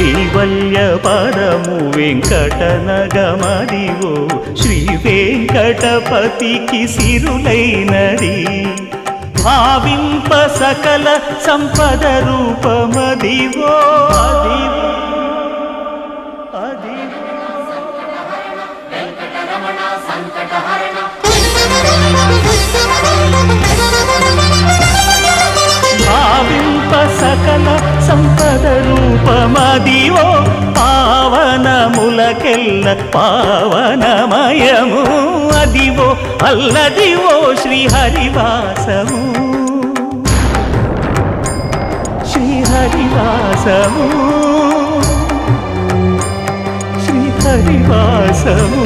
కైవల్య పదము వెంకటనగమదివో శ్రీ వెంకటపతికి సిరులైనది భావింప సకల సంపద రూపమదివో అదివో భావింప సకల సంపద రూపమదివో పావనములకెల్ల పావనమయము అదివో అల్లదివో శ్రీహరివాసము శ్రీహరివాసము శ్రీహరివాసము